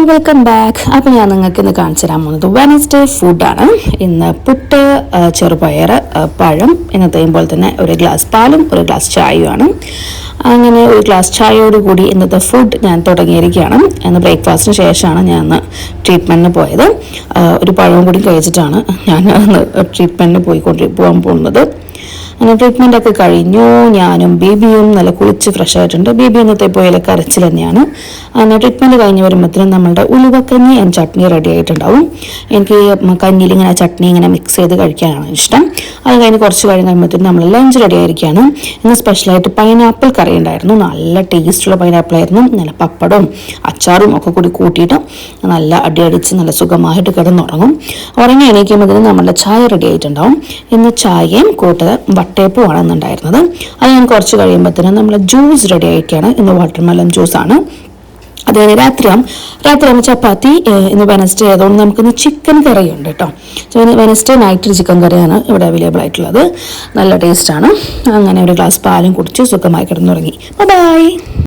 Welcome back. അപ്പോൾ ഞാൻ നിങ്ങൾക്ക് ഇന്ന് കാണിച്ചു തരാൻ പോകുന്നത് വെനസ്ഡേ ഫുഡാണ്. ഇന്ന് പുട്ട്, ചെറുപയർ, പഴം, ഇന്നത്തെയും പോലെ തന്നെ ഒരു ഗ്ലാസ് പാലും ഒരു ഗ്ലാസ് ചായയുമാണ്. അങ്ങനെ ഒരു ഗ്ലാസ് ചായയോടുകൂടി ഇന്നത്തെ ഫുഡ് ഞാൻ തുടങ്ങിയിരിക്കുകയാണ്. ഇന്ന് ബ്രേക്ക്ഫാസ്റ്റിന് ശേഷമാണ് ഞാൻ ട്രീറ്റ്മെൻറ്റിന് പോയത്. ഒരു പഴവും കൂടി കഴിച്ചിട്ടാണ് ഞാൻ ട്രീറ്റ്മെൻറ്റിന് പോകാൻ പോകുന്നത്. അങ്ങനെ ട്രീറ്റ്മെൻറ്റൊക്കെ കഴിഞ്ഞു. ഞാനും ബേബിയും നല്ല കുളിച്ച് ഫ്രഷ് ആയിട്ടുണ്ട്. ബേബി ഇന്നത്തെ പോലെ കരച്ചിൽ തന്നെയാണ്. അങ്ങനെ ട്രീറ്റ്മെൻറ്റ് കഴിഞ്ഞ് വരുമ്പോഴത്തേനും നമ്മളുടെ ഉലുവക്കഞ്ഞി ആൻഡ് ചട്നി റെഡി ആയിട്ടുണ്ടാവും. എനിക്ക് കഞ്ഞിയിൽ ഇങ്ങനെ ചട്നി ഇങ്ങനെ മിക്സ് ചെയ്ത് കഴിക്കാനാണ് ഇഷ്ടം. അത് കഴിഞ്ഞ് കുറച്ച് കഴിയുമ്പോഴത്തേനും നമ്മൾ ലഞ്ച് റെഡി ആയിരിക്കുകയാണ്. ഇന്ന് സ്പെഷ്യലായിട്ട് പൈനാപ്പിൾ കറി ഉണ്ടായിരുന്നു. നല്ല ടേസ്റ്റുള്ള പൈനാപ്പിൾ ആയിരുന്നു. നല്ല പപ്പടവും അച്ചാറും ഒക്കെ കൂടി കൂട്ടിയിട്ട് നല്ല അടിയടിച്ച് നല്ല സുഖമായിട്ട് കിടന്നുറങ്ങും. ഉറങ്ങി എണീക്കുമ്പോഴത്തേനും നമ്മളുടെ ചായ റെഡി ആയിട്ടുണ്ടാവും. ഇന്ന് ചായയും കൂട്ടത് വട്ടയപ്പുമാണ് ഇന്നുണ്ടായിരുന്നത്. അത് ഞാൻ കുറച്ച് കഴിയുമ്പോഴത്തേനും നമ്മൾ ജ്യൂസ് റെഡി ആയിരിക്കുകയാണ്. ഇന്ന് വാട്ടർമെലൺ ജ്യൂസാണ്. അത് രാത്രിയാകുമ്പോൾ ചപ്പാത്തി. ഇന്ന് വെനസ്ഡേ ആയതുകൊണ്ട് നമുക്കിന്ന് ചിക്കൻ കറി ഉണ്ട് കേട്ടോ. വെനസ്ഡേ നൈറ്റ് ചിക്കൻ കറിയാണ് ഇവിടെ അവൈലബിൾ ആയിട്ടുള്ളത്. നല്ല ടേസ്റ്റാണ്. അങ്ങനെ ഒരു ഗ്ലാസ് പാലും കുടിച്ച് സുഖമായി കിടന്നുറങ്ങി. ബൈ.